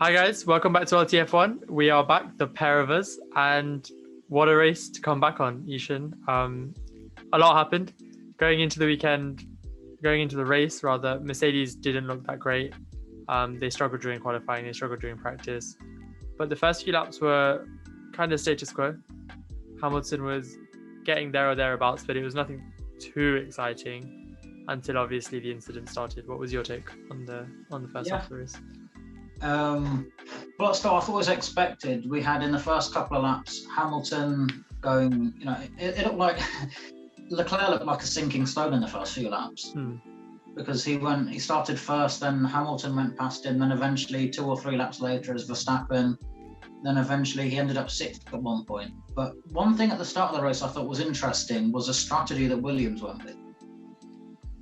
Hi guys, welcome back to LTF1. We are back, the pair of us, and what a race to come back on, Eshan. A lot happened going into the race rather. Mercedes didn't look that great. They struggled during qualifying, they struggled during practice, but the first few laps were kind of status quo. Hamilton was getting there or thereabouts, but it was nothing too exciting until obviously the incident started. What was your take on the first half of the race? Well, let's start off what was expected. We had in the first couple of laps Hamilton going, it looked like Leclerc looked like a sinking stone in the first few laps because he started first, then Hamilton went past him, then eventually 2 or 3 laps later as Verstappen, then eventually he ended up 6th at one point. But one thing at the start of the race I thought was interesting was a strategy that Williams went with.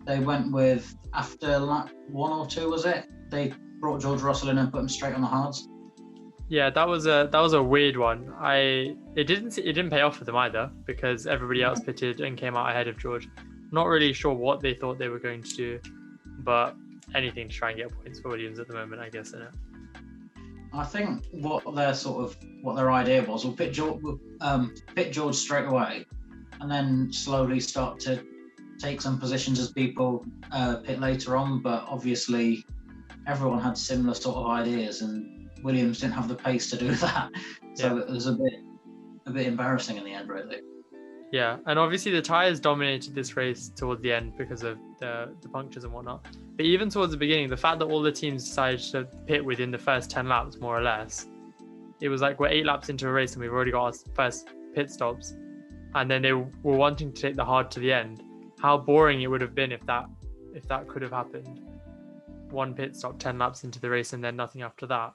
They went with, after lap 1 or 2 was it? They brought George Russell in and put him straight on the hards. Yeah, that was a weird one. It didn't pay off for them either because everybody else pitted and came out ahead of George. Not really sure what they thought they were going to do, but anything to try and get points for Williams at the moment, I guess, isn't it? I think what their idea was, we'll pit George straight away, and then slowly start to take some positions as people pit later on. But obviously, everyone had similar sort of ideas, and Williams didn't have the pace to do that. So It was a bit embarrassing in the end, really. Yeah, and obviously the tyres dominated this race towards the end because of the punctures and whatnot. But even towards the beginning, the fact that all the teams decided to pit within the first 10 laps, more or less, it was like we're 8 laps into a race and we've already got our first pit stops. And then they were wanting to take the hard to the end. How boring it would have been if that could have happened. 1 pit stop 10 laps into the race and then nothing after that.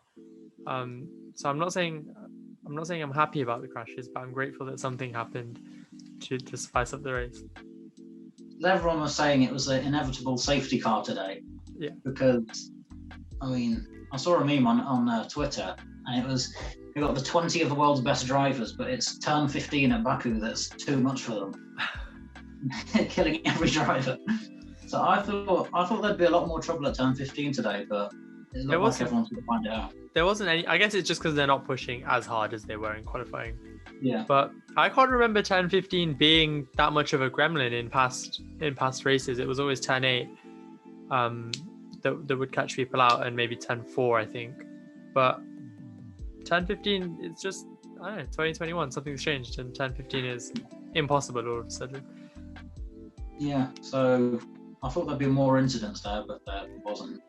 So I'm not saying I'm happy about the crashes, but I'm grateful that something happened to spice up the race. Everyone was saying it was an inevitable safety car today. Yeah. Because, I saw a meme on Twitter, and it was, we've got the 20 of the world's best drivers, but it's turn 15 at Baku that's too much for them. Killing every driver. So I thought there'd be a lot more trouble at turn 15 today, but it looked like everyone's going to find it out. There wasn't any. I guess it's just because they're not pushing as hard as they were in qualifying. Yeah. But I can't remember turn 15 being that much of a gremlin in past races. It was always turn 8 that would catch people out, and maybe turn 4, I think. But turn 15, it's just, I don't know, 2021, something's changed, and turn 15 is impossible all of a sudden. Yeah, so I thought there'd be more incidents there, but there wasn't.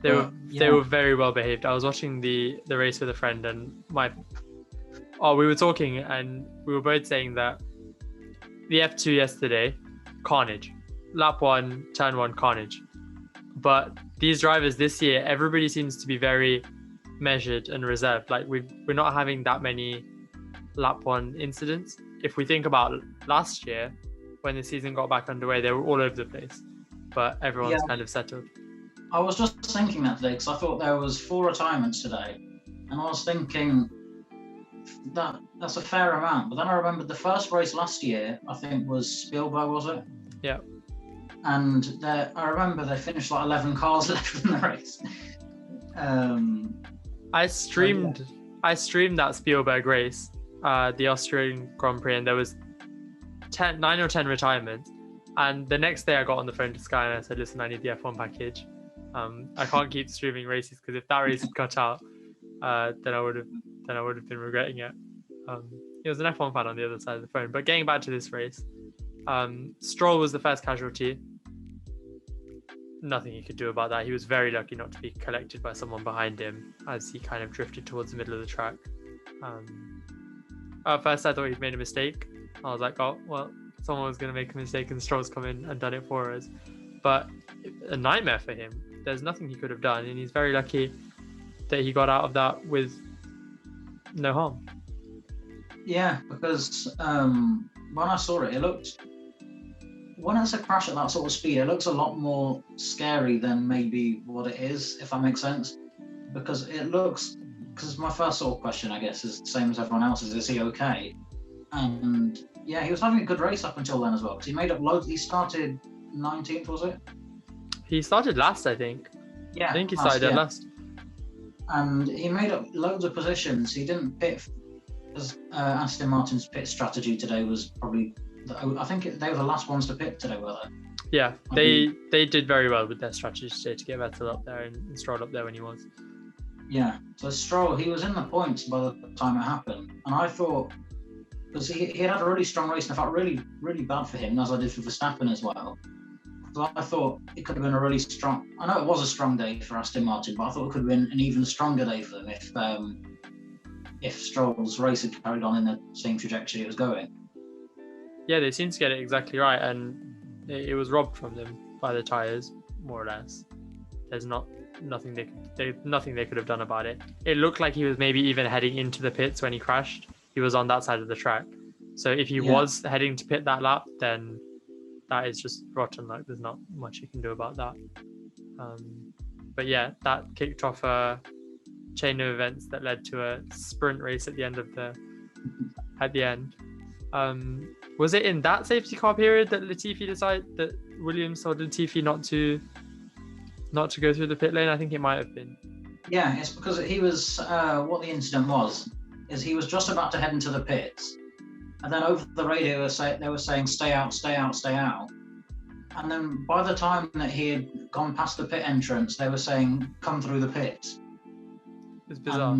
They were very well behaved. I was watching the race with a friend, and we were talking, and we were both saying that the F2 yesterday, Carnage. Lap 1, turn 1, Carnage. But these drivers this year, everybody seems to be very measured and reserved. Like we're not having that many lap 1 incidents. If we think about last year, when the season got back underway, they were all over the place, but everyone's kind of settled. I was just thinking that today because I thought there was 4 retirements today, and I was thinking that's a fair amount. But then I remembered the first race last year, I think was Spielberg, was it? Yeah. And I remember they finished like 11 cars left in the race. I streamed that Spielberg race, the Austrian Grand Prix, and there was 9 or 10 retirements. And the next day I got on the phone to Sky and I said, listen, I need the F1 package. I can't keep streaming races because if that race had cut out, then I would have been regretting it. It was an F1 fan on the other side of the phone. But getting back to this race, Stroll was the first casualty. Nothing he could do about that. He was very lucky not to be collected by someone behind him as he kind of drifted towards the middle of the track. At first I thought he'd made a mistake. I was like, oh, well, someone was going to make a mistake and Stroll's come in and done it for us. But a nightmare for him. There's nothing he could have done, and he's very lucky that he got out of that with no harm. Yeah, because when I saw it, when it's a crash at that sort of speed, it looks a lot more scary than maybe what it is, if that makes sense. Because my first sort of question, I guess, is the same as everyone else's, is he okay? And yeah, he was having a good race up until then as well, because he made up loads. He started 19th, was it? He started last, I think. Yeah, I think he started last. and he made up loads of positions. He didn't pit, as Aston Martin's pit strategy today was probably, I think they were the last ones to pit today, were they? Yeah, they did very well with their strategy today to get Vettel up there and Stroll up there when he was. Yeah, so Stroll, he was in the points by the time it happened, and I thought, because he had a really strong race, and I felt really, really bad for him, as I did for Verstappen as well. So I thought it could have been a really strong. I know it was a strong day for Aston Martin, but I thought it could have been an even stronger day for them if Stroll's race had carried on in the same trajectory it was going. Yeah, they seemed to get it exactly right, and it was robbed from them by the tyres, more or less. There's nothing they could have done about it. It looked like he was maybe even heading into the pits when he crashed. He was on that side of the track, so if he was heading to pit that lap, then that is just rotten luck. There's not much you can do about that. But yeah, that kicked off a chain of events that led to a sprint race at the end. Was it in that safety car period that Latifi decided that Williams told Latifi not to go through the pit lane? I think it might have been. Yeah, it's because he was what the incident was is he was just about to head into the pits, and then over the radio they were saying stay out, stay out, stay out. And then by the time that he had gone past the pit entrance, they were saying come through the pits. It's bizarre.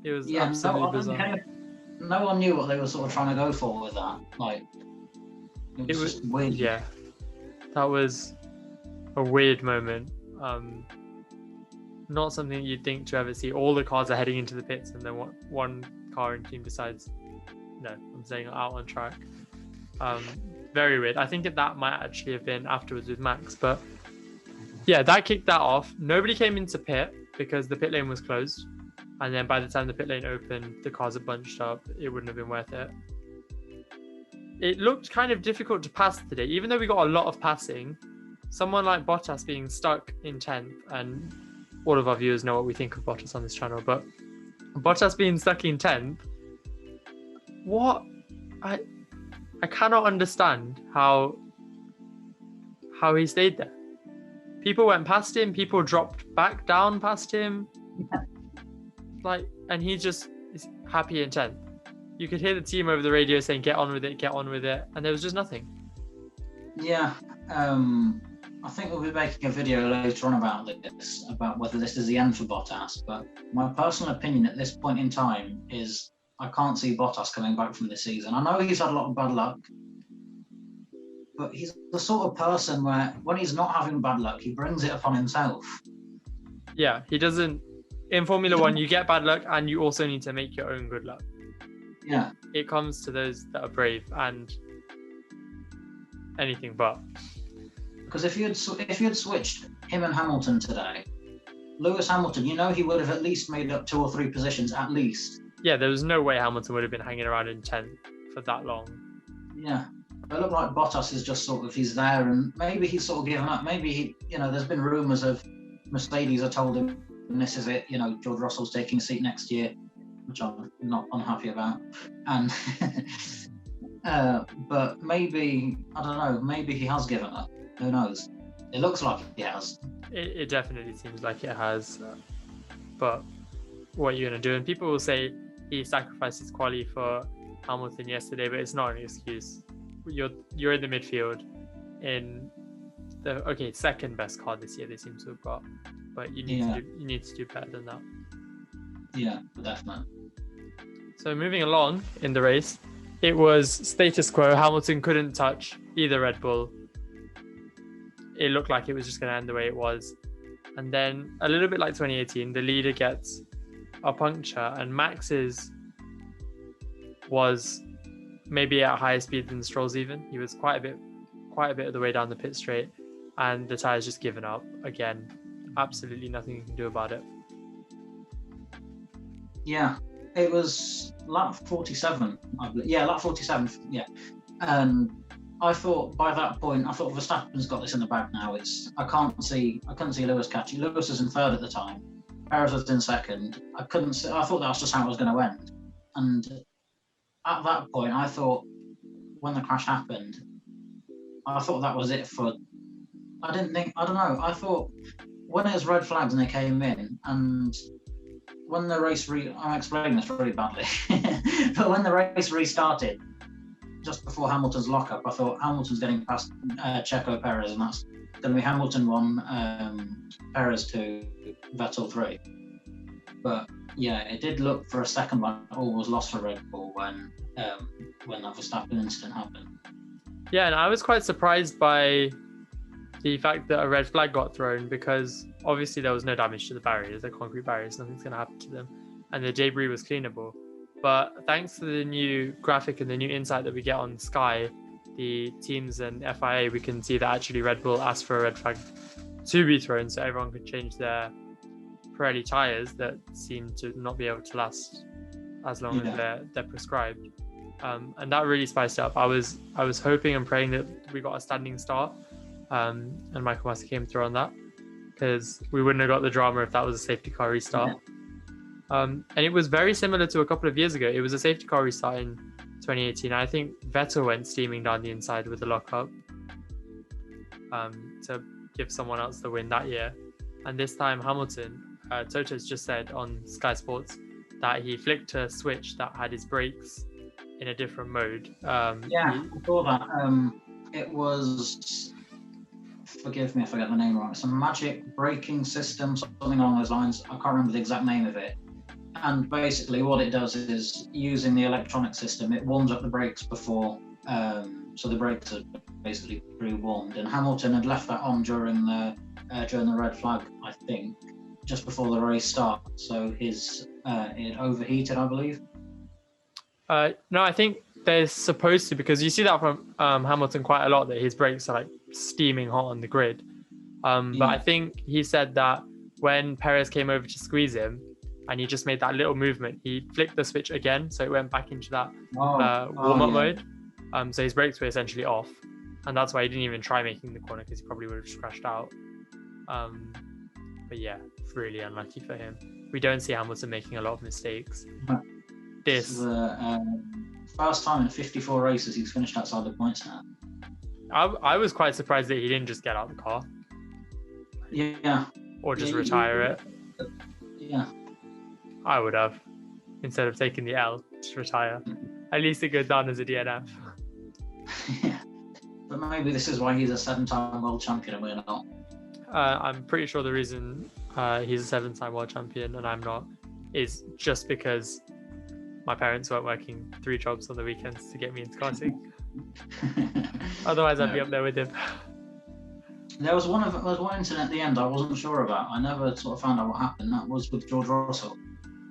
It was absolutely bizarre. No one knew what they were sort of trying to go for with that. Like, it was just weird. Yeah, that was a weird moment. Not something you'd think to ever see. All the cars are heading into the pits, and then one car and team decides, no, I'm staying out on track. Very weird. I think that might actually have been afterwards with Max, but yeah, that kicked that off. Nobody came into pit because the pit lane was closed, and then by the time the pit lane opened, the cars had bunched up. It wouldn't have been worth it. It looked kind of difficult to pass today, even though we got a lot of passing. Someone like Bottas being stuck in 10th, and all of our viewers know what we think of Bottas on this channel, but Bottas being stuck in 10th, what? I cannot understand how he stayed there. People went past him, people dropped back down past him, and he just is happy in 10th. You could hear the team over the radio saying, get on with it, and there was just nothing. Yeah, I think we'll be making a video later on about this, about whether this is the end for Bottas, but my personal opinion at this point in time is I can't see Bottas coming back from this season. I know he's had a lot of bad luck, but he's the sort of person where when he's not having bad luck, he brings it upon himself. Yeah, he doesn't. In Formula One, you get bad luck and you also need to make your own good luck. Yeah. It comes to those that are brave and anything but. Because if you had switched him and Hamilton today, Lewis Hamilton, he would have at least made up 2 or 3 positions at least. Yeah, there was no way Hamilton would have been hanging around in 10th for that long. Yeah. It looked like Bottas is just sort of, he's there and maybe he's sort of given up. Maybe he, there's been rumours of Mercedes have told him, this is it, George Russell's taking a seat next year, which I'm not unhappy about. And, but maybe, I don't know, maybe he has given up. Who knows? It looks like he has. It definitely seems like it has. But what are you going to do? And people will say he sacrificed his quali for Hamilton yesterday, but it's not an excuse. You're in the midfield in the second best car this year they seem to have got, but you need to do better than that. Yeah, definitely. So moving along in the race, it was status quo. Hamilton couldn't touch either Red Bull. It looked like it was just going to end the way it was, and then a little bit like 2018, the leader gets a puncture, and Max's was maybe at a higher speed than Stroll's even. He was quite a bit of the way down the pit straight, and the tire's just given up. Again, absolutely nothing you can do about it. Yeah, it was lap 47, I believe. Yeah, lap 47, yeah. And I thought by that point, Verstappen's got this in the bag now. I couldn't see Lewis catching. Lewis was in third at the time. Perez was in second. I thought that was just how it was going to end. And at that point, I thought, when the crash happened, I thought that was it for... I don't know. I thought when it was red flags and they came in, and when the race I'm explaining this really badly, but when the race restarted, just before Hamilton's lockup, I thought Hamilton's getting past Checo Perez, and that's going to be Hamilton 1, Perez 2, Vettel 3. But yeah, it did look for a second like all was lost for Red Bull when that Verstappen incident happened. Yeah, and I was quite surprised by the fact that a red flag got thrown, because obviously there was no damage to the barriers, the concrete barriers, nothing's going to happen to them, and the debris was cleanable. But thanks to the new graphic and the new insight that we get on Sky, the teams and FIA, we can see that actually Red Bull asked for a red flag to be thrown so everyone could change their Pirelli tyres that seem to not be able to last as long as they're prescribed. And that really spiced it up. I was hoping and praying that we got a standing start, and Michael Masi came through on that, because we wouldn't have got the drama if that was a safety car restart. And it was very similar to a couple of years ago. It was a safety car restart in 2018. I think Vettel went steaming down the inside with the lockup to give someone else the win that year. And this time Hamilton, Toto's just said on Sky Sports that he flicked a switch that had his brakes in a different mode. I saw that. It was, forgive me if I get the name wrong, it's a magic braking system, something along those lines. I can't remember the exact name of it. And basically what it does is, using the electronic system, it warms up the brakes before, so the brakes are basically pre-warmed. And Hamilton had left that on during the red flag, I think, just before the race start. So it overheated, I believe. No, I think they're supposed to, because you see that from Hamilton quite a lot, that his brakes are like steaming hot on the grid. But I think he said that when Perez came over to squeeze him, and he just made that little movement, he flicked the switch again, so it went back into that warm-up mode. So his brakes were essentially off, and that's why he didn't even try making the corner, because he probably would have just crashed out. But yeah, really unlucky for him. We don't see Hamilton making a lot of mistakes. This is the first time in 54 races he's finished outside the points now. I was quite surprised that he didn't just get out of the car. Yeah. Or just retire it. Yeah. I would have, instead of taking the L, just retire. At least it goes down as a DNF. Yeah. But maybe this is why he's a 7-time world champion and we're not. I'm pretty sure the reason he's a 7-time world champion and I'm not is just because my parents weren't working 3 jobs on the weekends to get me into karting. Otherwise, I'd be up there with him. There was one incident at the end I wasn't sure about. I never sort of found out what happened. That was with George Russell,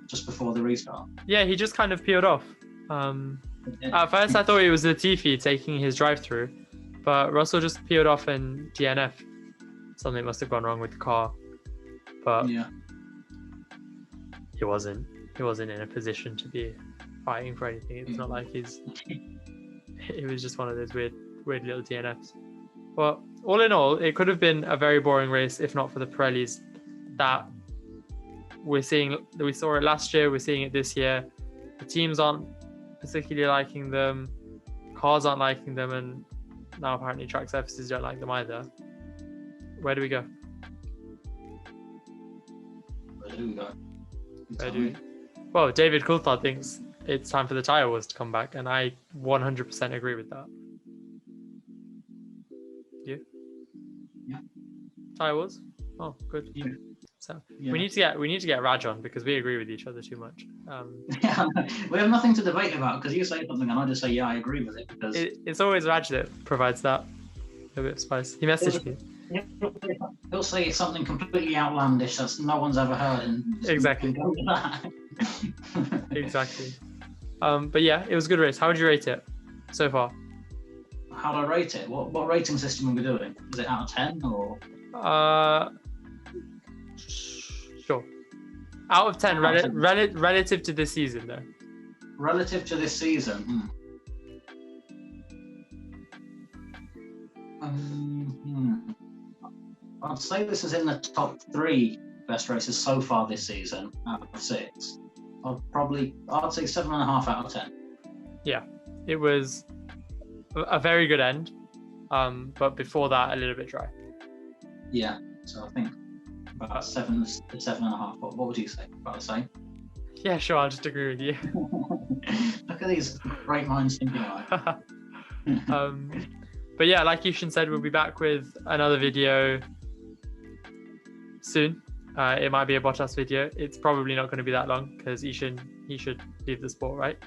just before the restart. Yeah, he just kind of peeled off. At first, I thought it was Latifi taking his drive-through, but Russell just peeled off and DNF. Something must have gone wrong with the car, but yeah, he wasn't in a position to be fighting for anything. It's not like it was just one of those weird little DNFs. But all in all, it could have been a very boring race if not for the Pirellis that we saw it last year, we're seeing it this year. The teams aren't particularly liking them, cars aren't liking them, and now apparently track surfaces don't like them either. Where do we go? Well, David Coulthard thinks it's time for the tyre wars to come back, and I 100% agree with that. You? Yeah. Tyre wars? Oh, good. Yeah. So we need to get Raj on, because we agree with each other too much. Yeah, we have nothing to debate about, because you say something and I just say yeah, I agree with it. Because it's always Raj that provides that a bit of spice. He messaged me. He'll say something completely outlandish that no one's ever heard, and exactly. Exactly. But yeah, it was a good race. How would you rate it so far? How do I rate it? What rating system are we doing? Is it out of 10 or? Sure. Out of 10, relative to this season, though. Relative to this season. I'd say this is in the top 3 best races so far this season out of 6. I'd say 7.5 out of 10. Yeah, it was a very good end, but before that, a little bit dry. Yeah, so I think about 7 to 7.5. What would you say? About the same? Yeah, sure. I'll just agree with you. Look at these great minds thinking alike. But yeah, like Eshan said, we'll be back with another video soon. It might be a Bottas video. It's probably not going to be that long because he should leave the sport, right?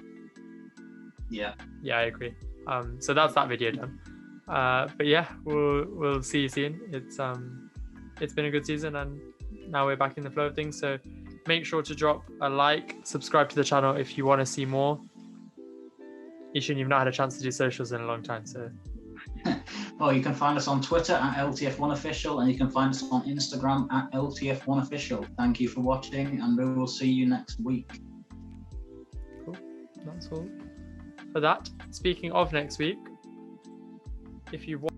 Yeah. Yeah, I agree. So that's that video done. But yeah, we'll see you soon. It's been a good season, and now we're back in the flow of things. So make sure to drop a like, subscribe to the channel if you want to see more. Eshan, you've not had a chance to do socials in a long time, so. Well, you can find us on Twitter at LTF1Official, and you can find us on Instagram at LTF1Official. Thank you for watching, and we will see you next week. Cool. That's all for that. Speaking of next week, if you want